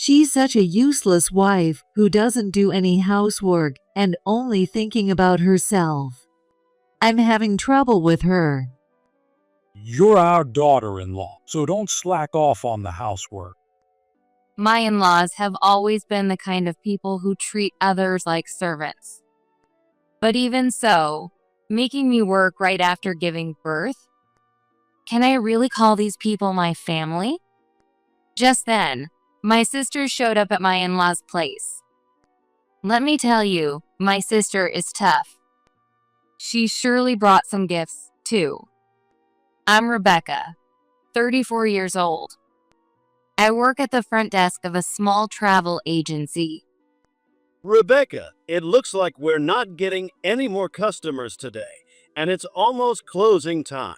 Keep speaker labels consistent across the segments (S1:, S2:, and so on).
S1: She's such a useless wife who doesn't do any housework and only thinking about herself. I'm having trouble with her.
S2: You're our daughter-in-law, so don't slack off on the housework.
S3: My in-laws have always been the kind of people who treat others like servants. But even so, making me work right after giving birth? Can I really call these people my family? Just then, my sister showed up at my in-laws' place. Let me tell you, my sister is tough. She surely brought some gifts, too. I'm Rebecca, 34 years old. I work at the front desk of a small travel agency.
S4: Rebecca, it looks like we're not getting any more customers today, and it's almost closing time.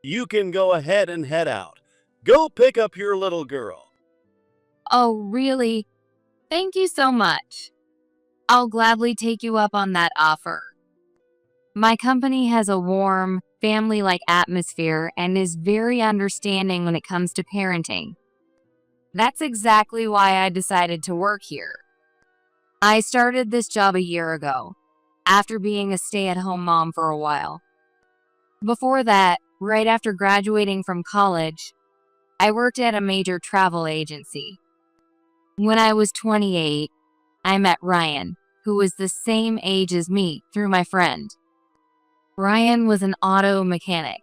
S4: You can go ahead and head out. Go pick up your little girl.
S3: Oh, really? Thank you so much. I'll gladly take you up on that offer. My company has a warm, family-like atmosphere and is very understanding when it comes to parenting. That's exactly why I decided to work here. I started this job a year ago, after being a stay-at-home mom for a while. Before that, right after graduating from college, I worked at a major travel agency. When I was 28, I met Ryan, who was the same age as me, through my friend. Ryan was an auto mechanic.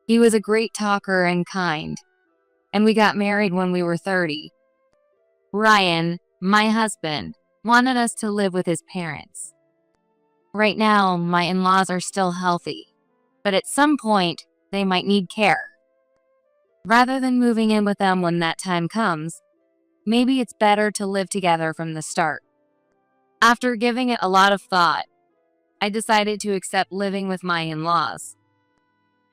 S3: He was a great talker and kind, and we got married when we were 30. Ryan, my husband, wanted us to live with his parents. Right now, my in-laws are still healthy, but at some point, they might need care. Rather than moving in with them when that time comes, maybe it's better to live together from the start. After giving it a lot of thought, I decided to accept living with my in-laws.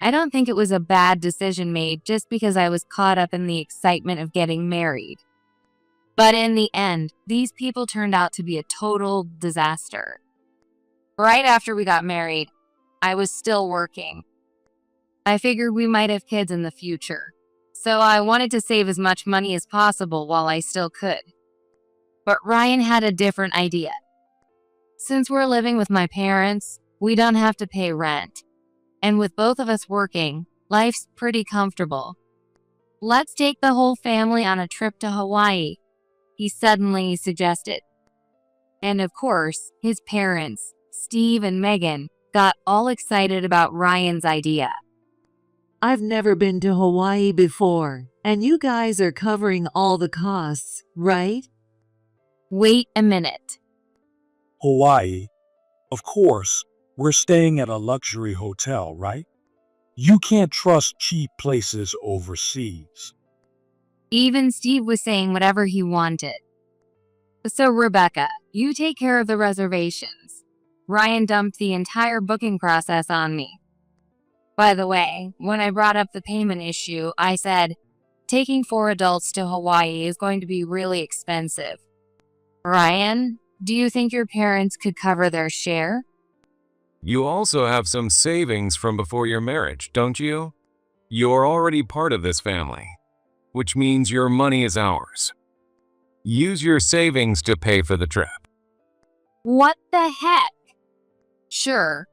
S3: I don't think it was a bad decision made just because I was caught up in the excitement of getting married. But in the end, these people turned out to be a total disaster. Right after we got married, I was still working. I figured we might have kids in the future, so I wanted to save as much money as possible while I still could. But Ryan had a different idea. Since we're living with my parents, we don't have to pay rent. And with both of us working, life's pretty comfortable. Let's take the whole family on a trip to Hawaii, he suddenly suggested. And of course, his parents, Steve and Megan, got all excited about Ryan's idea.
S1: I've never been to Hawaii before, and you guys are covering all the costs, right?
S3: Wait a minute.
S2: Hawaii? Of course, we're staying at a luxury hotel, right? You can't trust cheap places overseas.
S3: Even Steve was saying whatever he wanted. So Rebecca, you take care of the reservations. Ryan dumped the entire booking process on me. By the way, when I brought up the payment issue, I said, taking 4 adults to Hawaii is going to be really expensive. Ryan, do you think your parents could cover their share?
S5: You also have some savings from before your marriage, don't you? You're already part of this family, which means your money is ours. Use your savings to pay for the trip.
S3: What the heck? Sure,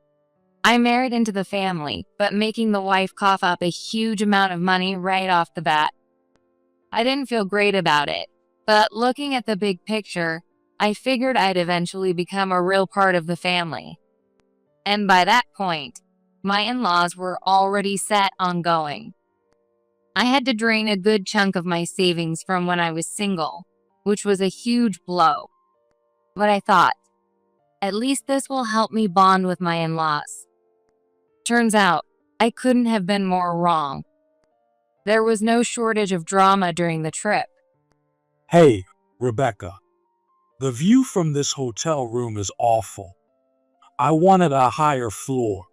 S3: I married into the family, but making the wife cough up a huge amount of money right off the bat. I didn't feel great about it, but looking at the big picture, I figured I'd eventually become a real part of the family. And by that point, my in-laws were already set on going. I had to drain a good chunk of my savings from when I was single, which was a huge blow. But I thought, at least this will help me bond with my in-laws. Turns out, I couldn't have been more wrong. There was no shortage of drama during the trip.
S2: Hey, Rebecca. The view from this hotel room is awful. I wanted a higher floor.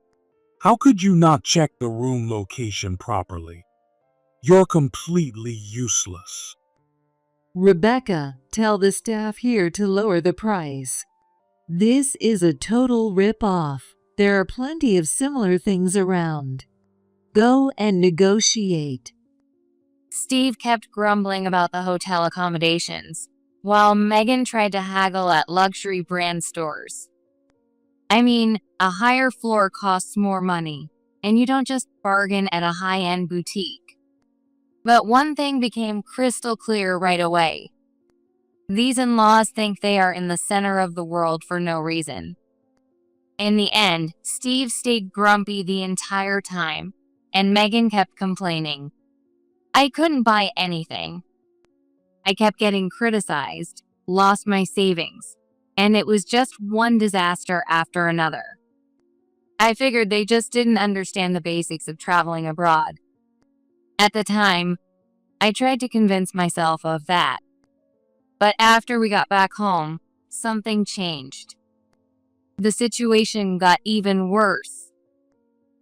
S2: How could you not check the room location properly? You're completely useless.
S1: Rebecca, tell the staff here to lower the price. This is a total rip-off. There are plenty of similar things around. Go and negotiate.
S3: Steve kept grumbling about the hotel accommodations, while Megan tried to haggle at luxury brand stores. I mean, a higher floor costs more money, and you don't just bargain at a high-end boutique. But one thing became crystal clear right away. These in-laws think they are in the center of the world for no reason. In the end, Steve stayed grumpy the entire time, and Megan kept complaining. I couldn't buy anything. I kept getting criticized, lost my savings, and it was just one disaster after another. I figured they just didn't understand the basics of traveling abroad. At the time, I tried to convince myself of that. But after we got back home, something changed. The situation got even worse.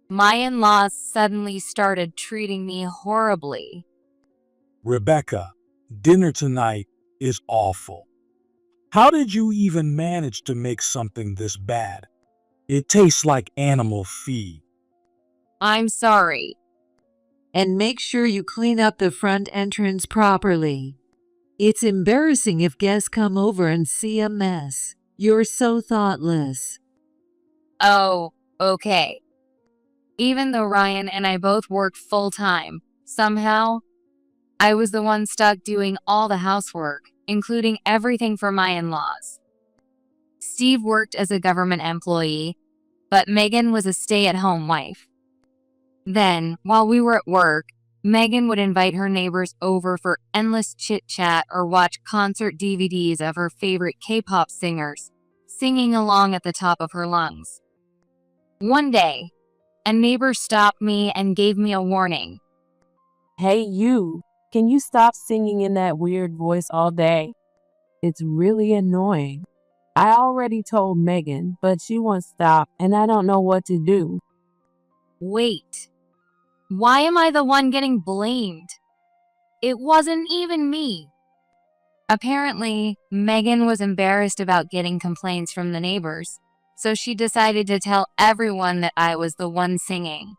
S3: My in-laws suddenly started treating me horribly.
S2: Rebecca, dinner tonight is awful. How did you even manage to make something this bad? It tastes like animal feed.
S3: I'm sorry.
S1: And make sure you clean up the front entrance properly. It's embarrassing if guests come over and see a mess. You're so thoughtless.
S3: Oh, okay. Even though Ryan and I both worked full-time, somehow, I was the one stuck doing all the housework, including everything for my in-laws. Steve worked as a government employee, but Megan was a stay-at-home wife. Then, while we were at work, Megan would invite her neighbors over for endless chit-chat or watch concert DVDs of her favorite K-pop singers, singing along at the top of her lungs. One day, a neighbor stopped me and gave me a warning.
S6: Hey, you, can you stop singing in that weird voice all day? It's really annoying. I already told Megan, but she won't stop and I don't know what to do.
S3: Wait. Why am I the one getting blamed? It wasn't even me. Apparently, Megan was embarrassed about getting complaints from the neighbors, so she decided to tell everyone that I was the one singing.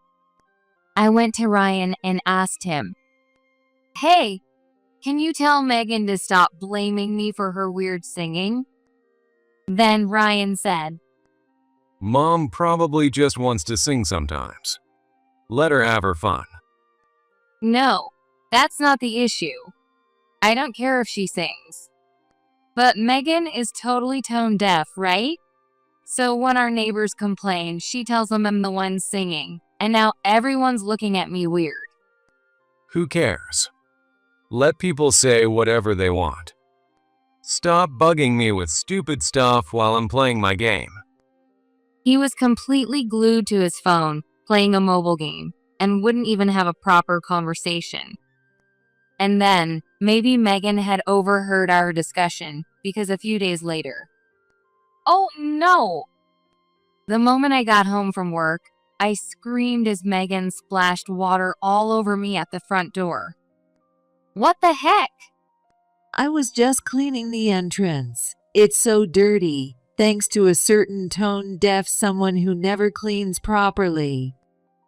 S3: I went to Ryan and asked him, "Hey, can you tell Megan to stop blaming me for her weird singing?" Then Ryan said,
S5: Mom probably just wants to sing sometimes. Let her have her fun.
S3: "No, that's not the issue. I don't care if she sings. But Megan is totally tone deaf, right? So when our neighbors complain, she tells them I'm the one singing, and now everyone's looking at me weird."
S5: Who cares? Let people say whatever they want. Stop bugging me with stupid stuff while I'm playing my game.
S3: He was completely glued to his phone, playing a mobile game, and wouldn't even have a proper conversation. And then, maybe Megan had overheard our discussion, because a few days later. Oh no! The moment I got home from work, I screamed as Megan splashed water all over me at the front door. What the heck?
S1: I was just cleaning the entrance. It's so dirty, thanks to a certain tone-deaf someone who never cleans properly.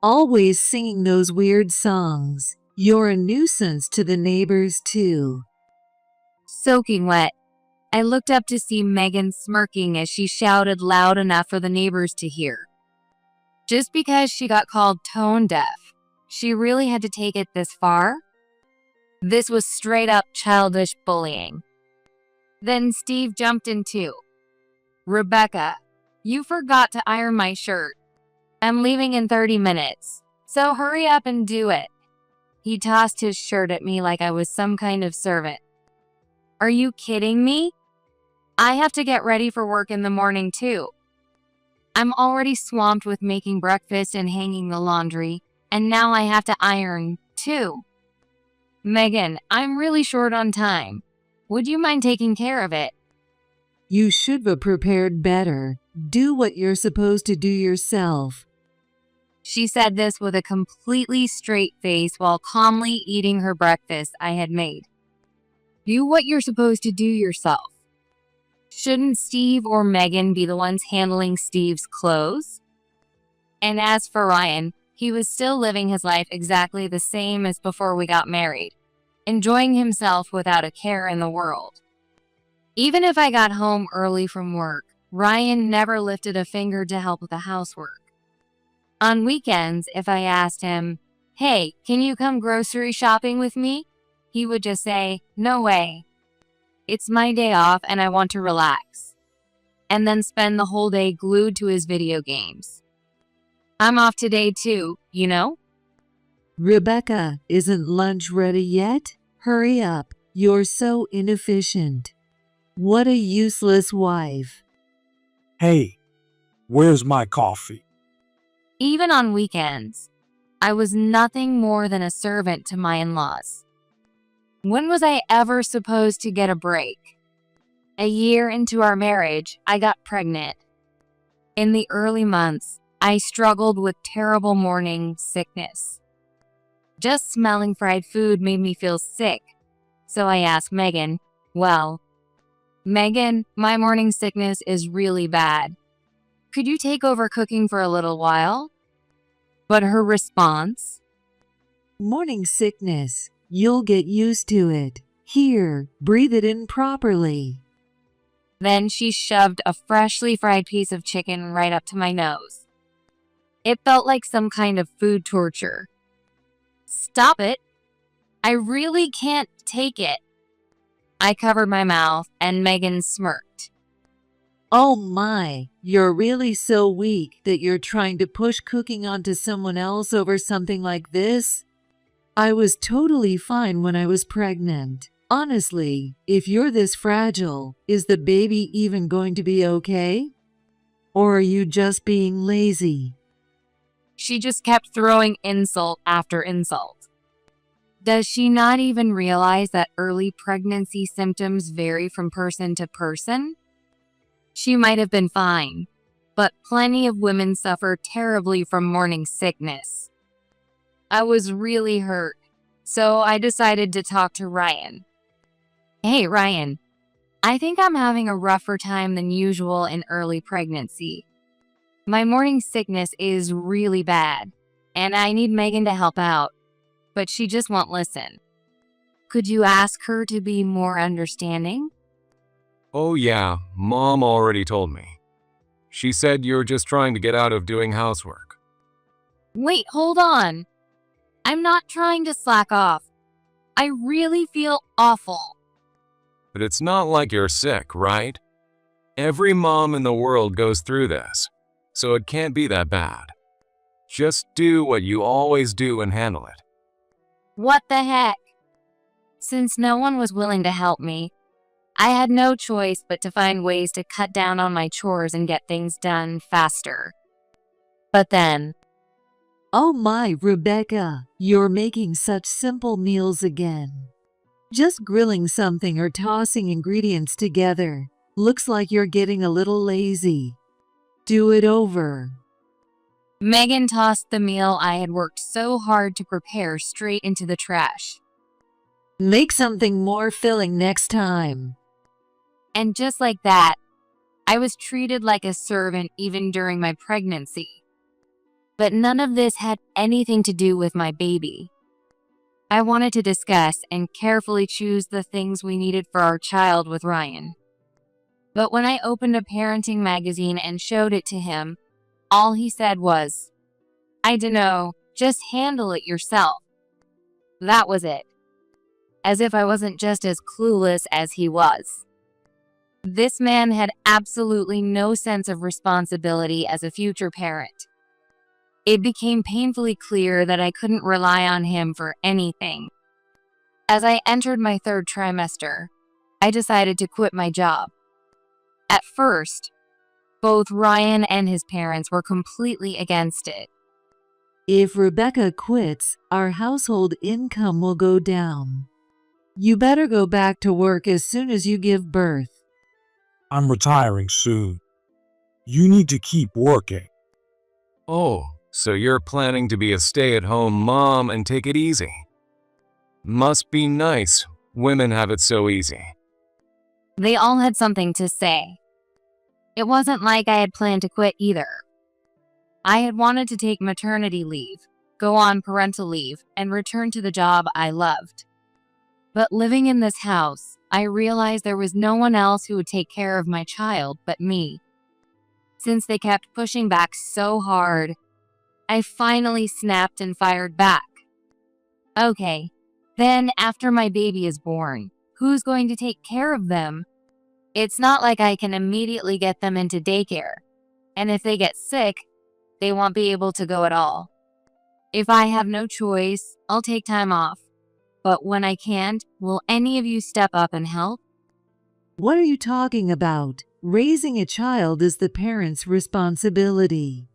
S1: Always singing those weird songs. You're a nuisance to the neighbors, too.
S3: Soaking wet, I looked up to see Megan smirking as she shouted loud enough for the neighbors to hear. Just because she got called tone deaf, she really had to take it this far? This was straight up childish bullying. Then Steve jumped in too. "Rebecca, you forgot to iron my shirt. I'm leaving in 30 minutes, so hurry up and do it." He tossed his shirt at me like I was some kind of servant. Are you kidding me? I have to get ready for work in the morning too. I'm already swamped with making breakfast and hanging the laundry, and now I have to iron too. Megan, I'm really short on time. Would you mind taking care of it?
S1: You should have prepared better. Do what you're supposed to do yourself.
S3: She said this with a completely straight face while calmly eating her breakfast I had made. Do what you're supposed to do yourself. Shouldn't Steve or Megan be the ones handling Steve's clothes? And as for Ryan, he was still living his life exactly the same as before we got married. enjoying himself without a care in the world. Even if I got home early from work, Ryan never lifted a finger to help with the housework. On weekends, if I asked him, "Hey, can you come grocery shopping with me?" he would just say, "No way. It's my day off and I want to relax," and then spend the whole day glued to his video games. I'm off today too, you know?
S1: Rebecca, isn't lunch ready yet? Hurry up. You're so inefficient. What a useless wife.
S2: Hey, where's my coffee?
S3: Even on weekends, I was nothing more than a servant to my in-laws. When was I ever supposed to get a break? A year into our marriage, I got pregnant. In the early months, I struggled with terrible morning sickness. Just smelling fried food made me feel sick. So I asked Megan, Megan, my morning sickness is really bad. Could you take over cooking for a little while? But her response?
S1: Morning sickness. You'll get used to it. Here, breathe it in properly.
S3: Then she shoved a freshly fried piece of chicken right up to my nose. It felt like some kind of food torture. Stop it. I really can't take it. I covered my mouth and Megan smirked.
S1: Oh my, you're really so weak that you're trying to push cooking onto someone else over something like this? I was totally fine when I was pregnant. Honestly, if you're this fragile, is the baby even going to be okay? Or are you just being lazy?
S3: She just kept throwing insult after insult. Does she not even realize that early pregnancy symptoms vary from person to person? She might have been fine, but plenty of women suffer terribly from morning sickness. I was really hurt, so I decided to talk to Ryan. Hey, Ryan, I think I'm having a rougher time than usual in early pregnancy. My morning sickness is really bad, and I need Megan to help out, but she just won't listen. Could you ask her to be more understanding?
S5: Oh yeah, Mom already told me. She said you're just trying to get out of doing housework.
S3: Wait, hold on. I'm not trying to slack off. I really feel awful.
S5: But it's not like you're sick, right? Every mom in the world goes through this, so it can't be that bad. Just do what you always do and handle it.
S3: What the heck? Since no one was willing to help me, I had no choice but to find ways to cut down on my chores and get things done faster. But then,
S1: Oh my, Rebecca, you're making such simple meals again. Just grilling something or tossing ingredients together. Looks like you're getting a little lazy. Do it over.
S3: Megan tossed the meal I had worked so hard to prepare straight into the trash.
S1: Make something more filling next time.
S3: And just like that, I was treated like a servant even during my pregnancy. But none of this had anything to do with my baby. I wanted to discuss and carefully choose the things we needed for our child with Ryan. But when I opened a parenting magazine and showed it to him, all he said was, "I dunno, just handle it yourself." That was it. As if I wasn't just as clueless as he was. This man had absolutely no sense of responsibility as a future parent. It became painfully clear that I couldn't rely on him for anything. As I entered my third trimester, I decided to quit my job. At first, both Ryan and his parents were completely against it.
S1: If Rebecca quits, our household income will go down. You better go back to work as soon as you give birth.
S2: I'm retiring soon. You need to keep working.
S5: Oh, so you're planning to be a stay-at-home mom and take it easy. Must be nice. Women have it so easy.
S3: They all had something to say. It wasn't like I had planned to quit either. I had wanted to take maternity leave, go on parental leave, and return to the job I loved. But living in this house, I realized there was no one else who would take care of my child but me. Since they kept pushing back so hard, I finally snapped and fired back. Okay, then after my baby is born, who's going to take care of them? It's not like I can immediately get them into daycare. And if they get sick, they won't be able to go at all. If I have no choice, I'll take time off. But when I can't, will any of you step up and help?
S1: What are you talking about? Raising a child is the parent's responsibility.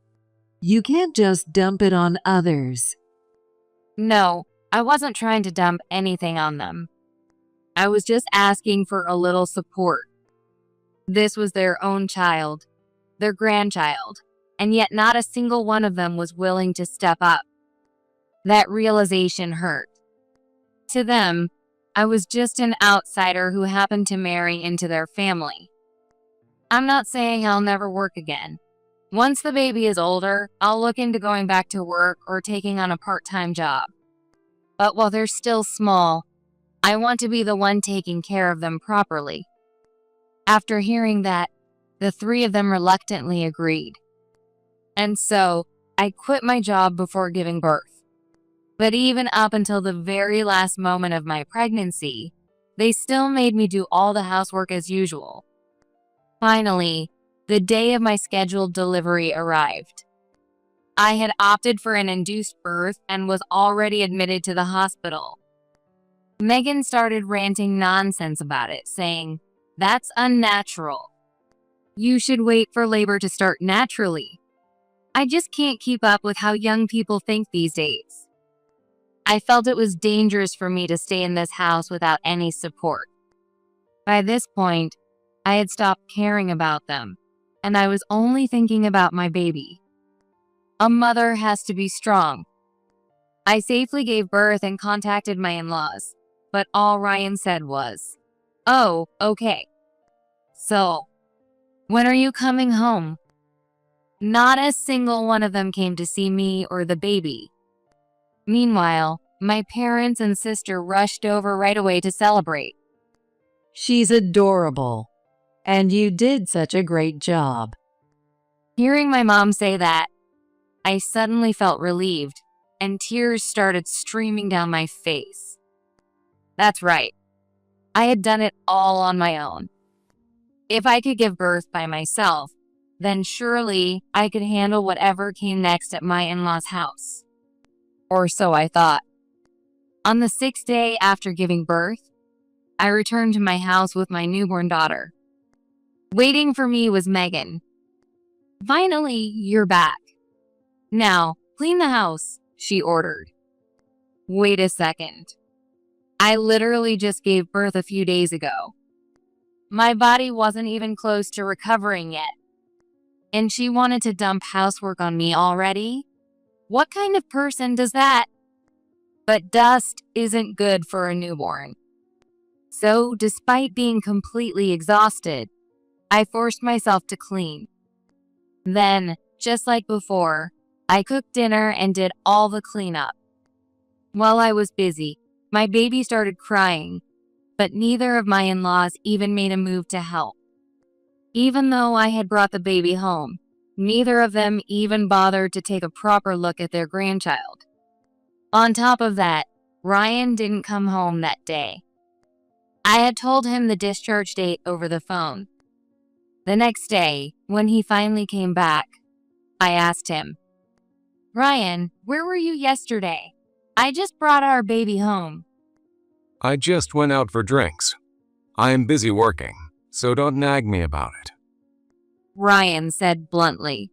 S1: You can't just dump it on others.
S3: No, I wasn't trying to dump anything on them. I was just asking for a little support. This was their own child, their grandchild, and yet not a single one of them was willing to step up. That realization hurt. To them, I was just an outsider who happened to marry into their family. I'm not saying I'll never work again. Once the baby is older, I'll look into going back to work or taking on a part-time job. But while they're still small, I want to be the one taking care of them properly. After hearing that, the three of them reluctantly agreed. And so, I quit my job before giving birth. But even up until the very last moment of my pregnancy, they still made me do all the housework as usual. Finally, the day of my scheduled delivery arrived. I had opted for an induced birth and was already admitted to the hospital. Megan started ranting nonsense about it, saying, "That's unnatural. You should wait for labor to start naturally. I just can't keep up with how young people think these days." I felt it was dangerous for me to stay in this house without any support. By this point, I had stopped caring about them, and I was only thinking about my baby. A mother has to be strong. I safely gave birth and contacted my in-laws, but all Ryan said was, "Oh, okay. So, when are you coming home?" Not a single one of them came to see me or the baby. Meanwhile, my parents and sister rushed over right away to celebrate.
S1: She's adorable. And you did such a great job.
S3: Hearing my mom say that, I suddenly felt relieved, and tears started streaming down my face. That's right. I had done it all on my own. If I could give birth by myself, then surely I could handle whatever came next at my in-laws' house. Or so I thought. On the 6th day after giving birth, I returned to my house with my newborn daughter. Waiting for me was Megan. "Finally, you're back. Now, clean the house," she ordered. Wait a second. I literally just gave birth a few days ago. My body wasn't even close to recovering yet. And she wanted to dump housework on me already? What kind of person does that? But dust isn't good for a newborn. So, despite being completely exhausted, I forced myself to clean. Then, just like before, I cooked dinner and did all the cleanup. While I was busy, my baby started crying, but neither of my in-laws even made a move to help. Even though I had brought the baby home, neither of them even bothered to take a proper look at their grandchild. On top of that, Ryan didn't come home that day. I had told him the discharge date over the phone. The next day, when he finally came back, I asked him, "Ryan, where were you yesterday? I just brought our baby home."
S5: I just went out for drinks. I am busy working, so don't nag me about it.
S3: Ryan said bluntly.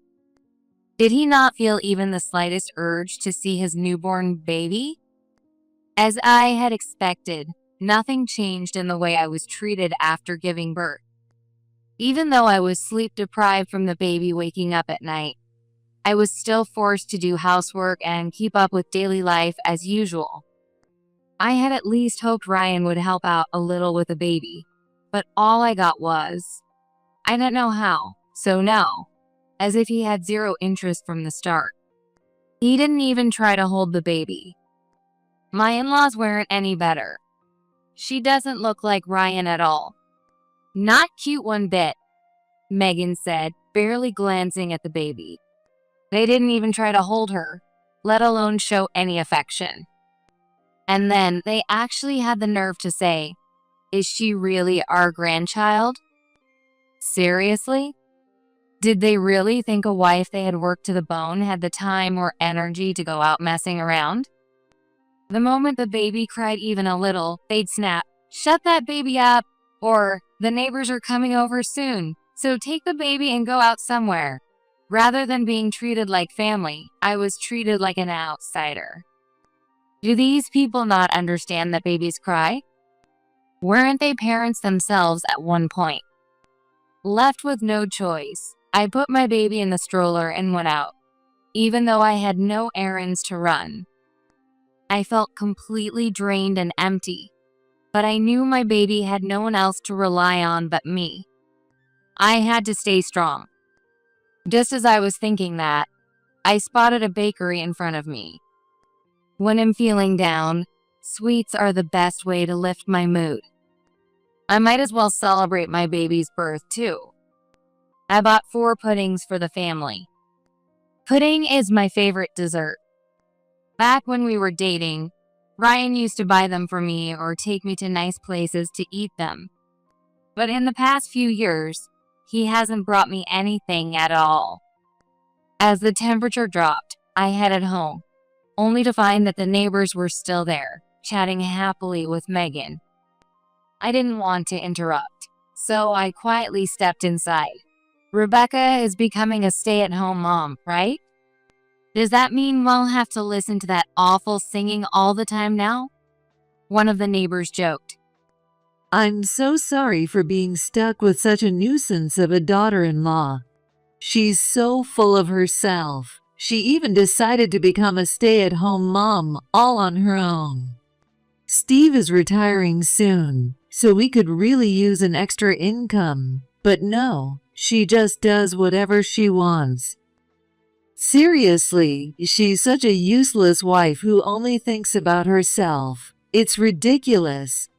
S3: Did he not feel even the slightest urge to see his newborn baby? As I had expected, nothing changed in the way I was treated after giving birth. Even though I was sleep deprived from the baby waking up at night, I was still forced to do housework and keep up with daily life as usual. I had at least hoped Ryan would help out a little with the baby, but all I got was, "I don't know how, so no," as if he had zero interest from the start. He didn't even try to hold the baby. My in-laws weren't any better. She doesn't look like Ryan at all. Not cute one bit, Megan said, barely glancing at the baby. They didn't even try to hold her, let alone show any affection. And then they actually had the nerve to say, "Is she really our grandchild?" Seriously? Did they really think a wife they had worked to the bone had the time or energy to go out messing around? The moment the baby cried even a little, they'd snap, "Shut that baby up," or "The neighbors are coming over soon, so take the baby and go out somewhere." Rather than being treated like family, I was treated like an outsider. Do these people not understand that babies cry? Weren't they parents themselves at one point? Left with no choice, I put my baby in the stroller and went out, even though I had no errands to run. I felt completely drained and empty, but I knew my baby had no one else to rely on but me. I had to stay strong. Just as I was thinking that, I spotted a bakery in front of me. When I'm feeling down, sweets are the best way to lift my mood. I might as well celebrate my baby's birth too. I bought 4 puddings for the family. Pudding is my favorite dessert. Back when we were dating, Ryan used to buy them for me or take me to nice places to eat them. But in the past few years, he hasn't brought me anything at all. As the temperature dropped, I headed home, only to find that the neighbors were still there, chatting happily with Megan. I didn't want to interrupt, so I quietly stepped inside. Rebecca is becoming a stay-at-home mom, right? Does that mean we'll have to listen to that awful singing all the time now? One of the neighbors joked.
S1: I'm so sorry for being stuck with such a nuisance of a daughter-in-law. She's so full of herself. She even decided to become a stay-at-home mom all on her own. Steve is retiring soon, so we could really use an extra income. But no, she just does whatever she wants. Seriously, she's such a useless wife who only thinks about herself. It's ridiculous.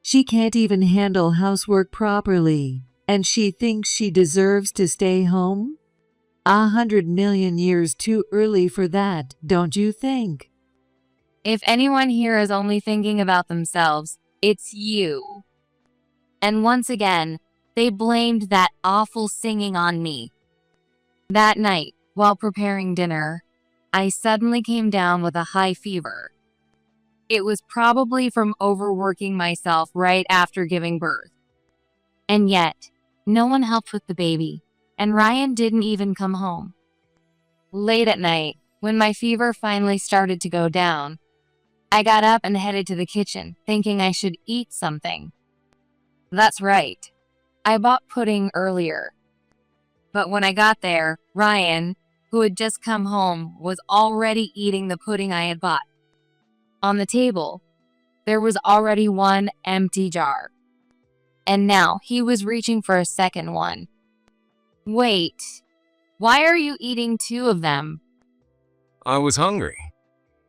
S1: She can't even handle housework properly, and she thinks she deserves to stay home? 100 million years too early for that, don't you think?
S3: If anyone here is only thinking about themselves, it's you. And once again, they blamed that awful singing on me. That night, while preparing dinner, I suddenly came down with a high fever. It was probably from overworking myself right after giving birth. And yet, no one helped with the baby, and Ryan didn't even come home. Late at night, when my fever finally started to go down, I got up and headed to the kitchen, thinking I should eat something. That's right. I bought pudding earlier. But when I got there, Ryan, who had just come home, was already eating the pudding I had bought. On the table, there was already one empty jar. And now he was reaching for a second one. Wait, why are you eating 2 of them?
S5: I was hungry.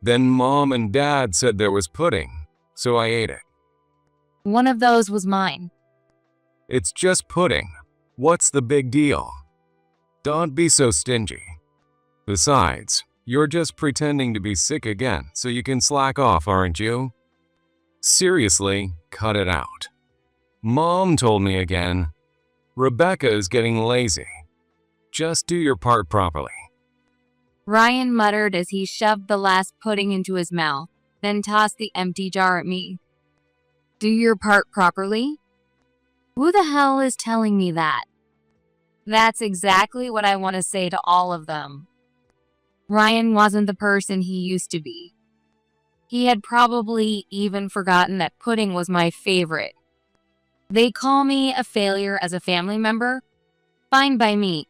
S5: Then Mom and Dad said there was pudding, so I ate it.
S3: One of those was mine.
S5: It's just pudding. What's the big deal? Don't be so stingy. Besides, you're just pretending to be sick again so you can slack off, aren't you? Seriously, cut it out. Mom told me again, Rebecca is getting lazy. Just do your part properly.
S3: Ryan muttered as he shoved the last pudding into his mouth, then tossed the empty jar at me. Do your part properly? Who the hell is telling me that? That's exactly what I want to say to all of them. Ryan wasn't the person he used to be. He had probably even forgotten that pudding was my favorite. They call me a failure as a family member? Fine by me.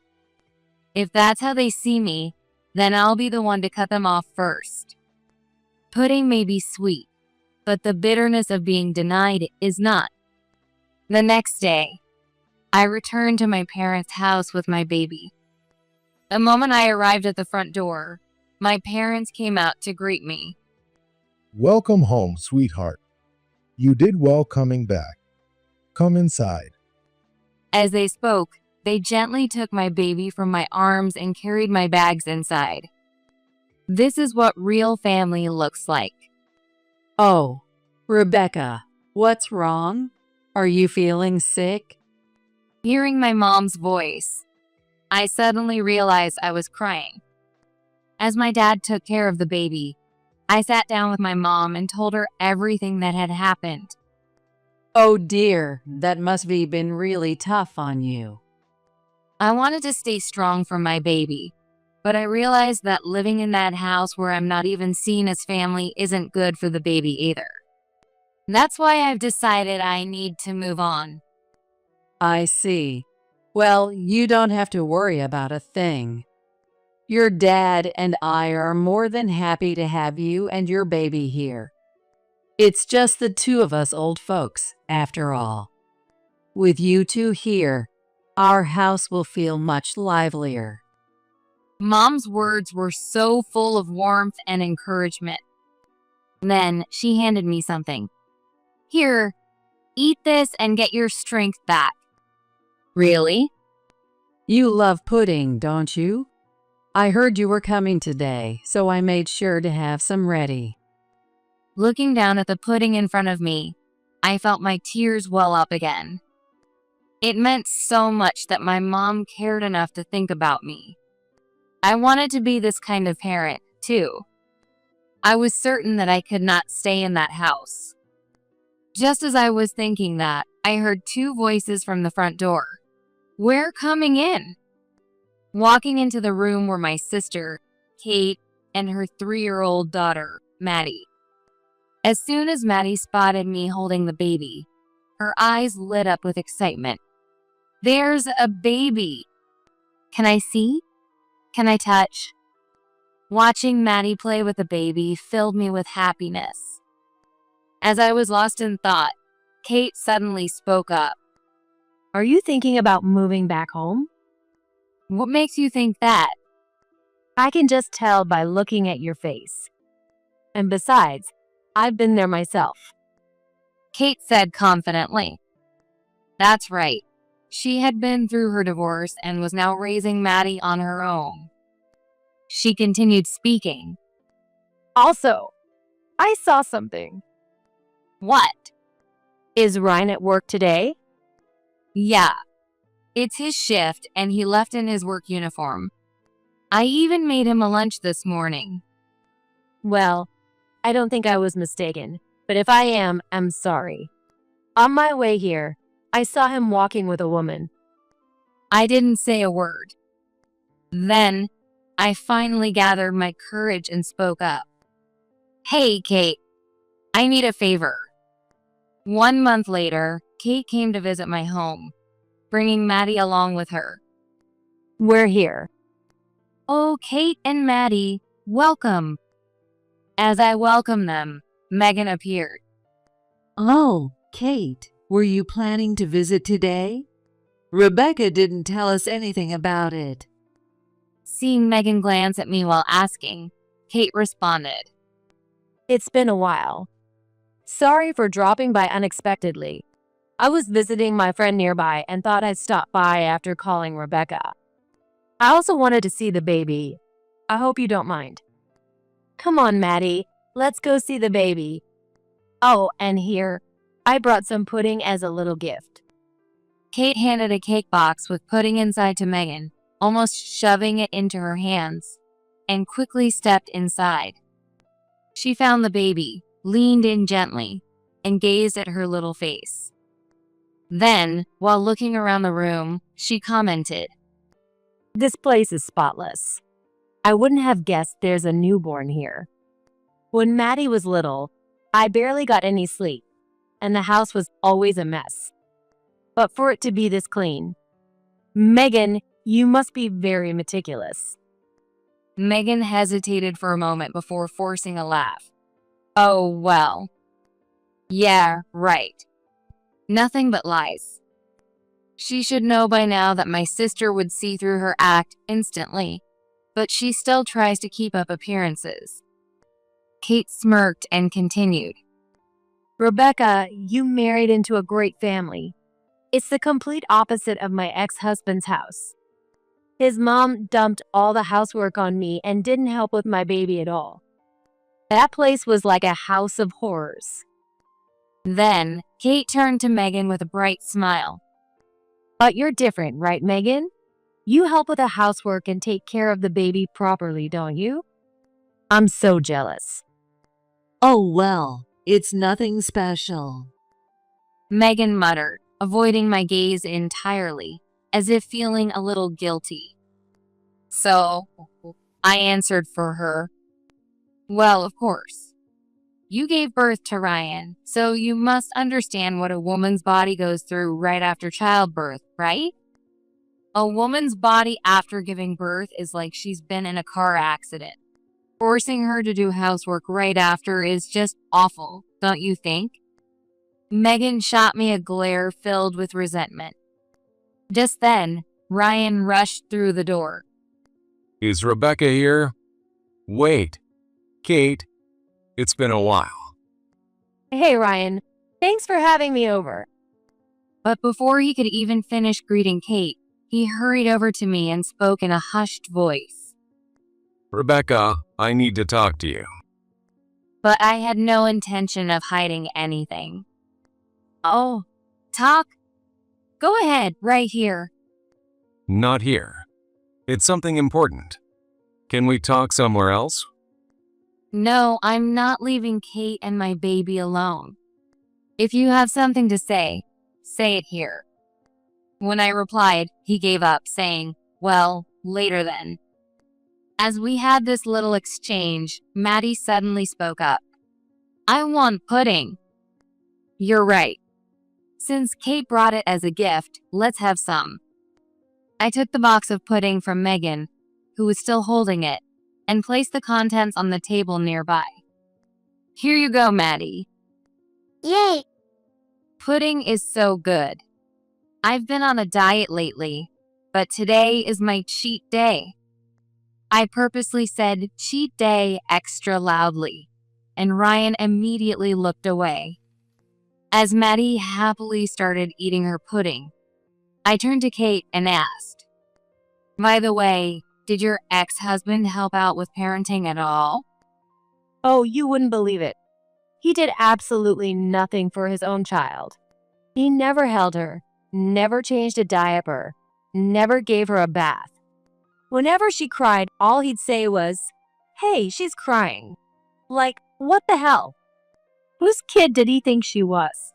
S3: If that's how they see me, then I'll be the one to cut them off first. Pudding may be sweet, but the bitterness of being denied is not. The next day, I returned to my parents' house with my baby. The moment I arrived at the front door, my parents came out to greet me.
S7: Welcome home, sweetheart. You did well coming back. Come inside.
S3: As they spoke, they gently took my baby from my arms and carried my bags inside. This is what real family looks like.
S1: Oh, Rebecca, what's wrong? Are you feeling sick?
S3: Hearing my mom's voice, I suddenly realized I was crying. As my dad took care of the baby, I sat down with my mom and told her everything that had happened.
S1: Oh dear, that must have been really tough on you.
S3: I wanted to stay strong for my baby, but I realized that living in that house where I'm not even seen as family isn't good for the baby either. That's why I've decided I need to move on.
S1: I see. Well, you don't have to worry about a thing. Your dad and I are more than happy to have you and your baby here. It's just the two of us old folks, after all. With you two here, our house will feel much livelier.
S3: Mom's words were so full of warmth and encouragement. Then she handed me something. Here, eat this and get your strength back. Really?
S1: You love pudding, don't you? I heard you were coming today, so I made sure to have some ready.
S3: Looking down at the pudding in front of me, I felt my tears well up again. It meant so much that my mom cared enough to think about me. I wanted to be this kind of parent, too. I was certain that I could not stay in that house. Just as I was thinking that, I heard two voices from the front door. We're coming in. Walking into the room were my sister, Kate, and her 3-year-old daughter, Maddie. As soon as Maddie spotted me holding the baby, her eyes lit up with excitement. There's a baby! Can I see? Can I touch? Watching Maddie play with the baby filled me with happiness. As I was lost in thought, Kate suddenly spoke up.
S8: Are you thinking about moving back home?
S3: What makes you think that?
S8: I can just tell by looking at your face. And besides, I've been there myself.
S3: Kate said confidently. That's right. She had been through her divorce and was now raising Maddie on her own. She continued speaking.
S8: Also, I saw something.
S3: What?
S8: Is Ryan at work today?
S3: Yeah. It's his shift and he left in his work uniform. I even made him a lunch this morning.
S8: Well, I don't think I was mistaken, but if I am, I'm sorry. On my way here, I saw him walking with a woman.
S3: I didn't say a word. Then, I finally gathered my courage and spoke up. Hey, Kate. I need a favor. 1 month later, Kate came to visit my home, bringing Maddie along with her.
S8: We're here.
S3: Oh, Kate and Maddie, welcome. As I welcomed them, Megan appeared.
S1: Oh, Kate, were you planning to visit today? Rebecca didn't tell us anything about it.
S3: Seeing Megan glance at me while asking, Kate responded.
S8: It's been a while. Sorry for dropping by unexpectedly. I was visiting my friend nearby and thought I'd stop by after calling Rebecca. I also wanted to see the baby. I hope you don't mind. Come on, Maddie. Let's go see the baby. Oh, and here, I brought some pudding as a little gift.
S3: Kate handed a cake box with pudding inside to Megan, almost shoving it into her hands, and quickly stepped inside. She found the baby, leaned in gently, and gazed at her little face. Then, while looking around the room, she commented,
S8: This place is spotless. I wouldn't have guessed there's a newborn here. When Maddie was little, I barely got any sleep, and the house was always a mess. But for it to be this clean, Megan, you must be very meticulous.
S3: Megan hesitated for a moment before forcing a laugh. Oh, well. Yeah, right. Nothing but lies. She should know by now that my sister would see through her act instantly, but she still tries to keep up appearances. Kate smirked and continued.
S8: Rebecca, you married into a great family. It's the complete opposite of my ex-husband's house. His mom dumped all the housework on me and didn't help with my baby at all. That place was like a house of horrors.
S3: Then, Kate turned to Megan with a bright smile.
S8: But you're different, right, Megan? You help with the housework and take care of the baby properly, don't you? I'm so jealous.
S1: Oh well, it's nothing special.
S3: Megan muttered, avoiding my gaze entirely, as if feeling a little guilty. So, I answered for her. Well, of course. You gave birth to Ryan, so you must understand what a woman's body goes through right after childbirth, right? A woman's body after giving birth is like she's been in a car accident. Forcing her to do housework right after is just awful, don't you think? Megan shot me a glare filled with resentment. Just then, Ryan rushed through the door.
S5: Is Rebecca here? Wait. Kate, it's been a while.
S8: Hey, Ryan. Thanks for having me over.
S3: But before he could even finish greeting Kate, he hurried over to me and spoke in a hushed voice.
S5: Rebecca, I need to talk to you.
S3: But I had no intention of hiding anything. Oh, talk? Go ahead, right here.
S5: Not here. It's something important. Can we talk somewhere else?
S3: No, I'm not leaving Kate and my baby alone. If you have something to say it here. When I replied, he gave up, saying, well, later then. As we had this little exchange, Maddie suddenly spoke up. I want pudding. You're right. Since Kate brought it as a gift, let's have some. I took the box of pudding from Megan, who was still holding it, and placed the contents on the table nearby. Here you go, Maddie.
S9: Yay!
S3: Pudding is so good. I've been on a diet lately, but today is my cheat day. I purposely said cheat day extra loudly, and Ryan immediately looked away. As Maddie happily started eating her pudding, I turned to Kate and asked, by the way, did your ex-husband help out with parenting at all?
S8: Oh, you wouldn't believe it. He did absolutely nothing for his own child. He never held her, never changed a diaper, never gave her a bath. Whenever she cried, all he'd say was, hey, she's crying. Like, what the hell? Whose kid did he think she was?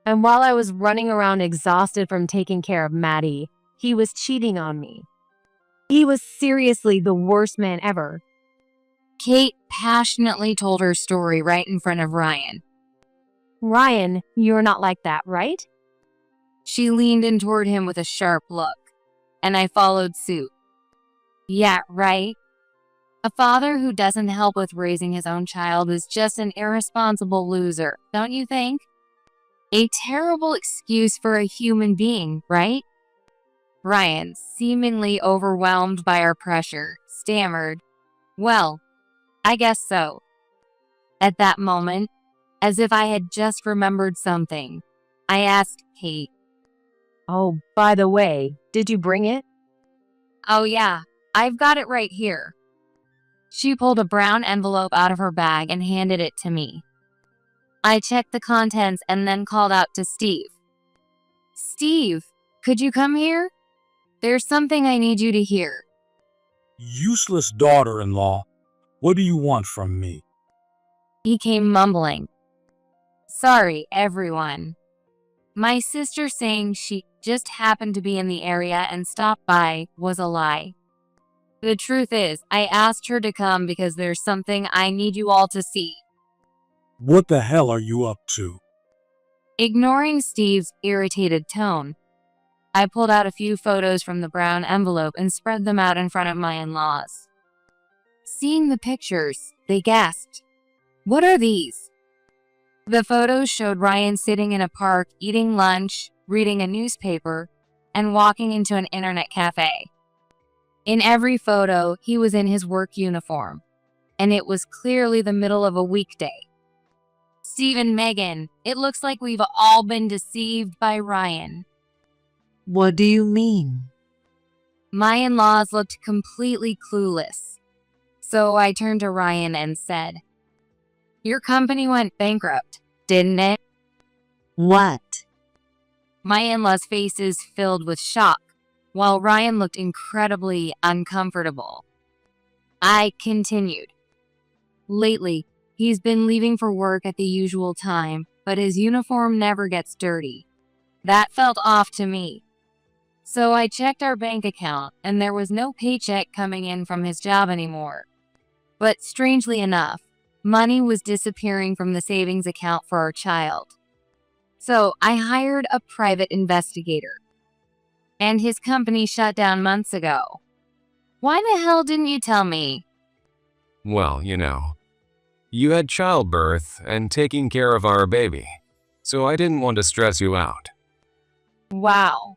S8: And while I was running around exhausted from taking care of Maddie, he was cheating on me. He was seriously the worst man ever.
S3: Kate passionately told her story right in front of Ryan.
S8: Ryan, you're not like that, right?
S3: She leaned in toward him with a sharp look, and I followed suit. Yeah, right. A father who doesn't help with raising his own child is just an irresponsible loser, don't you think? A terrible excuse for a human being, right? Ryan, seemingly overwhelmed by our pressure, stammered, well, I guess so. At that moment, as if I had just remembered something, I asked Kate,
S8: oh, by the way, did you bring it?
S3: Oh yeah, I've got it right here. She pulled a brown envelope out of her bag and handed it to me. I checked the contents and then called out to Steve. Steve, could you come here? There's something I need you to hear.
S2: Useless daughter-in-law, what do you want from me?
S3: He came mumbling. Sorry, everyone. My sister saying she just happened to be in the area and stopped by was a lie. The truth is, I asked her to come because there's something I need you all to see.
S2: What the hell are you up to?
S3: Ignoring Steve's irritated tone, I pulled out a few photos from the brown envelope and spread them out in front of my in-laws. Seeing the pictures, they gasped. What are these? The photos showed Ryan sitting in a park, eating lunch, reading a newspaper, and walking into an internet cafe. In every photo, he was in his work uniform, and it was clearly the middle of a weekday. Steve and Megan, it looks like we've all been deceived by Ryan.
S1: What do you mean?
S3: My in-laws looked completely clueless. So I turned to Ryan and said, "Your company went bankrupt, didn't it?"
S1: What?
S3: My in-laws' faces filled with shock, while Ryan looked incredibly uncomfortable. I continued. Lately, he's been leaving for work at the usual time, but his uniform never gets dirty. That felt off to me. So I checked our bank account, and there was no paycheck coming in from his job anymore. But strangely enough, money was disappearing from the savings account for our child. So I hired a private investigator. And his company shut down months ago. Why the hell didn't you tell me?
S5: Well, you had childbirth and taking care of our baby, so I didn't want to stress you out.
S3: Wow.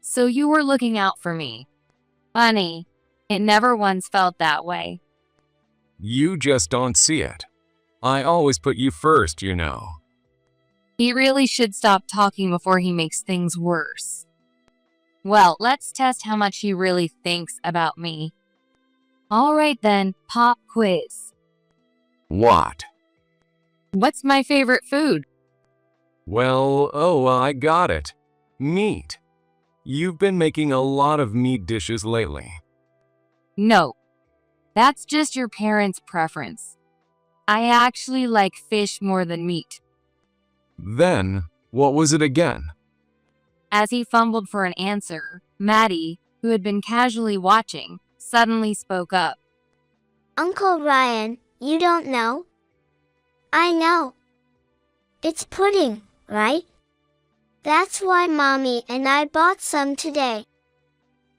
S3: So you were looking out for me. Funny, it never once felt that way.
S5: You just don't see it. I always put you first,
S3: He really should stop talking before he makes things worse. Well, let's test how much he really thinks about me. All right then, pop quiz.
S5: What?
S3: What's my favorite food?
S5: Well, I got it. Meat. You've been making a lot of meat dishes lately.
S3: No, that's just your parents' preference. I actually like fish more than meat.
S5: Then, what was it again?
S3: As he fumbled for an answer, Maddie, who had been casually watching, suddenly spoke up.
S9: Uncle Ryan, you don't know? I know. It's pudding, right? That's why Mommy and I bought some today.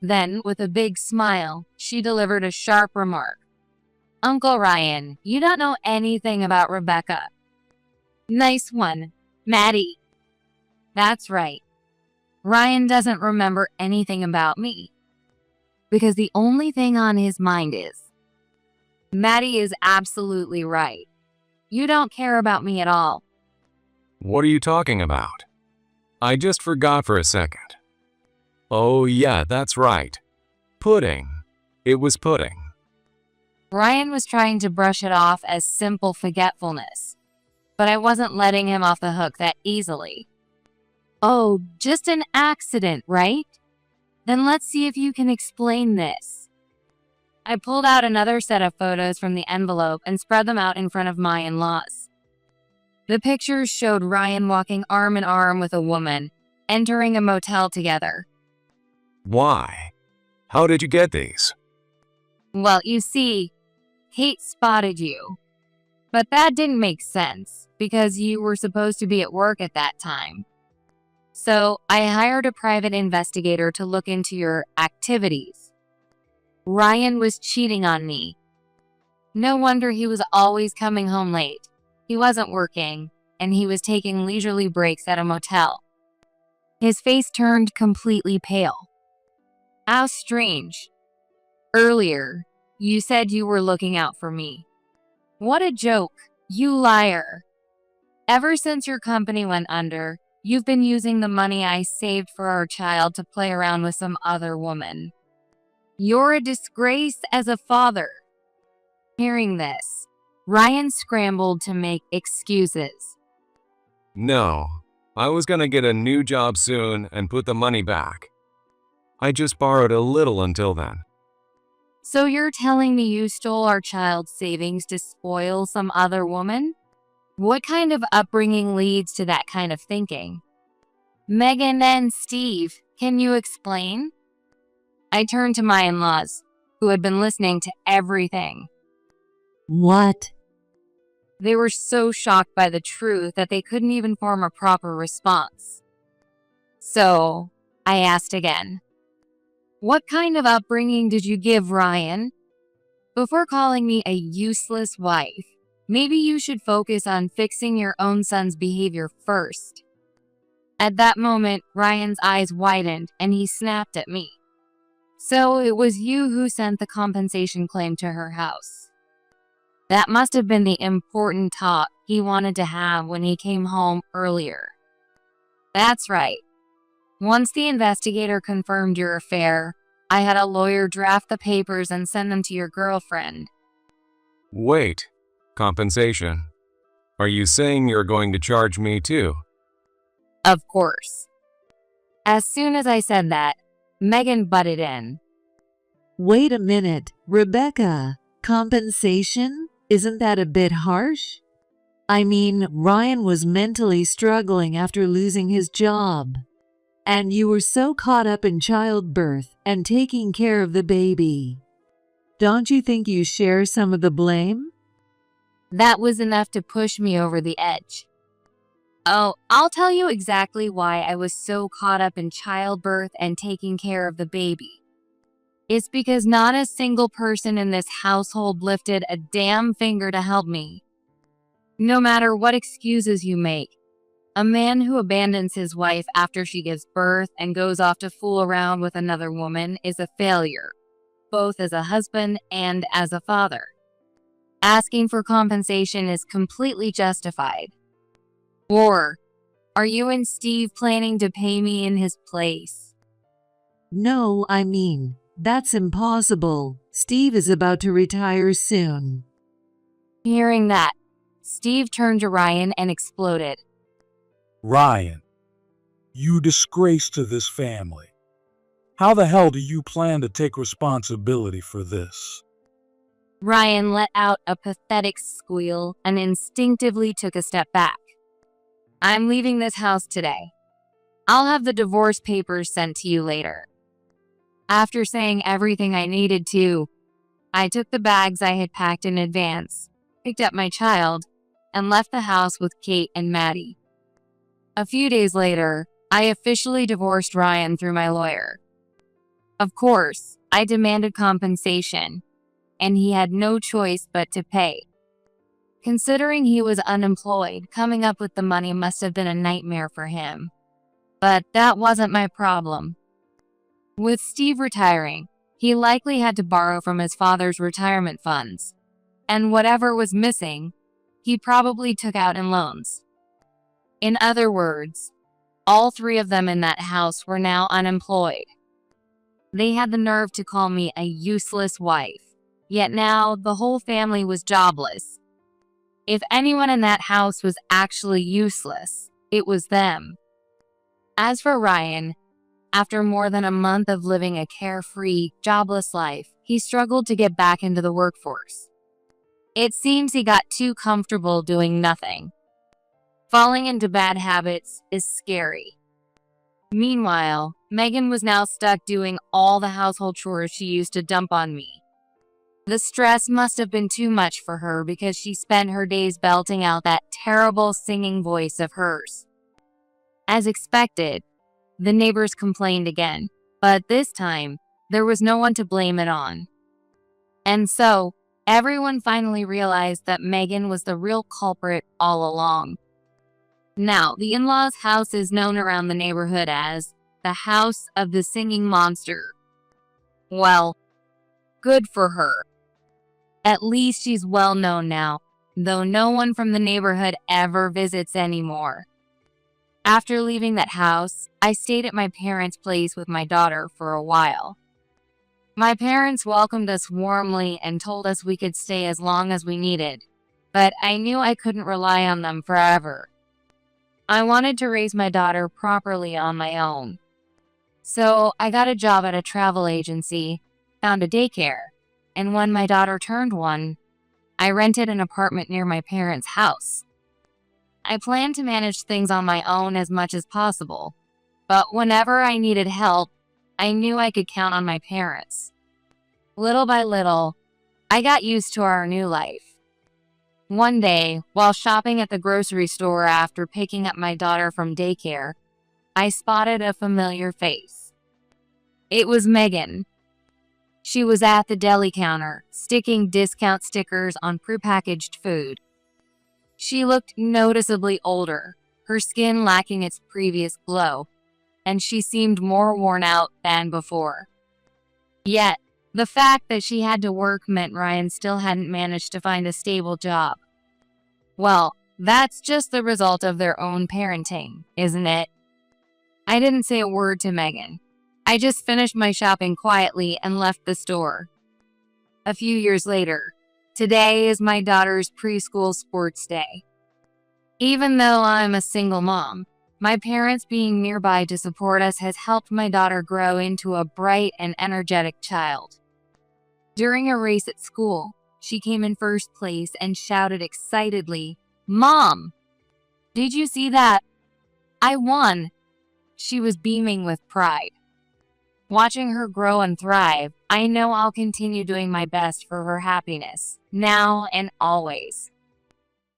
S3: Then, with a big smile, she delivered a sharp remark. Uncle Ryan, you don't know anything about Rebecca. Nice one, Maddie. That's right. Ryan doesn't remember anything about me. Because the only thing on his mind is, Maddie is absolutely right. You don't care about me at all.
S5: What are you talking about? I just forgot for a second. Oh yeah, that's right. Pudding. It was pudding.
S3: Ryan was trying to brush it off as simple forgetfulness, but I wasn't letting him off the hook that easily. Oh, just an accident, right? Then let's see if you can explain this. I pulled out another set of photos from the envelope and spread them out in front of my in-laws. The pictures showed Ryan walking arm in arm with a woman, entering a motel together.
S5: Why? How did you get these?
S3: Well, you see, Kate spotted you. But that didn't make sense, because you were supposed to be at work at that time. So I hired a private investigator to look into your activities. Ryan was cheating on me. No wonder he was always coming home late. He wasn't working, and he was taking leisurely breaks at a motel. His face turned completely pale. How strange. Earlier, you said you were looking out for me. What a joke, you liar. Ever since your company went under, you've been using the money I saved for our child to play around with some other woman. You're a disgrace as a father. Hearing this, Ryan scrambled to make excuses.
S5: No, I was gonna get a new job soon and put the money back. I just borrowed a little until then.
S3: So you're telling me you stole our child's savings to spoil some other woman? What kind of upbringing leads to that kind of thinking? Megan and Steve, can you explain? I turned to my in-laws, who had been listening to everything.
S1: What?
S3: They were so shocked by the truth that they couldn't even form a proper response. So, I asked again. What kind of upbringing did you give Ryan? Before calling me a useless wife, maybe you should focus on fixing your own son's behavior first. At that moment, Ryan's eyes widened and he snapped at me. So it was you who sent the compensation claim to her house. That must have been the important talk he wanted to have when he came home earlier. That's right. Once the investigator confirmed your affair, I had a lawyer draft the papers and send them to your girlfriend.
S5: Wait, compensation. Are you saying you're going to charge me too?
S3: Of course. As soon as I said that, Megan butted in.
S1: Wait a minute, Rebecca. Compensation? Isn't that a bit harsh? I mean, Ryan was mentally struggling after losing his job. And you were so caught up in childbirth and taking care of the baby. Don't you think you share some of the blame?
S3: That was enough to push me over the edge. Oh, I'll tell you exactly why I was so caught up in childbirth and taking care of the baby. It's because not a single person in this household lifted a damn finger to help me. No matter what excuses you make, a man who abandons his wife after she gives birth and goes off to fool around with another woman is a failure, both as a husband and as a father. Asking for compensation is completely justified. Or, are you and Steve planning to pay me in his place?
S1: No, I mean, that's impossible. Steve is about to retire soon.
S3: Hearing that, Steve turned to Ryan and exploded.
S2: Ryan, you disgrace to this family. How the hell do you plan to take responsibility for this?
S3: Ryan let out a pathetic squeal and instinctively took a step back. I'm leaving this house today. I'll have the divorce papers sent to you later. After saying everything I needed to, I took the bags I had packed in advance, picked up my child, and left the house with Kate and Maddie. A few days later, I officially divorced Ryan through my lawyer. Of course, I demanded compensation, and he had no choice but to pay. Considering he was unemployed, coming up with the money must have been a nightmare for him. But that wasn't my problem. With Steve retiring, he likely had to borrow from his father's retirement funds, and whatever was missing, he probably took out in loans. In other words, all three of them in that house were now unemployed. They had the nerve to call me a useless wife, yet now the whole family was jobless. If anyone in that house was actually useless, it was them. As for Ryan, after more than a month of living a carefree, jobless life, he struggled to get back into the workforce. It seems he got too comfortable doing nothing. Falling into bad habits is scary. Meanwhile, Megan was now stuck doing all the household chores she used to dump on me. The stress must have been too much for her because she spent her days belting out that terrible singing voice of hers. As expected, the neighbors complained again, but this time, there was no one to blame it on. And so, everyone finally realized that Megan was the real culprit all along. Now, the in-laws' house is known around the neighborhood as the House of the Singing Monster. Well, good for her. At least she's well known now, though no one from the neighborhood ever visits anymore. After leaving that house, I stayed at my parents' place with my daughter for a while. My parents welcomed us warmly and told us we could stay as long as we needed, but I knew I couldn't rely on them forever. I wanted to raise my daughter properly on my own. So I got a job at a travel agency, found a daycare, and when my daughter turned 1, I rented an apartment near my parents' house. I planned to manage things on my own as much as possible, but whenever I needed help, I knew I could count on my parents. Little by little, I got used to our new life. One day, while shopping at the grocery store after picking up my daughter from daycare, I spotted a familiar face. It was Megan. She was at the deli counter, sticking discount stickers on prepackaged food. She looked noticeably older, her skin lacking its previous glow, and she seemed more worn out than before. Yet, the fact that she had to work meant Ryan still hadn't managed to find a stable job. Well, That's just the result of their own parenting, isn't it? I didn't say a word to Megan. I just finished my shopping quietly and left the store. A few years later, today is my daughter's preschool sports day. Even though I'm a single mom, my parents being nearby to support us has helped my daughter grow into a bright and energetic child. During a race at school, she came in first place and shouted excitedly, "Mom! Did you see that? I won!" She was beaming with pride. Watching her grow and thrive, I know I'll continue doing my best for her happiness, now and always.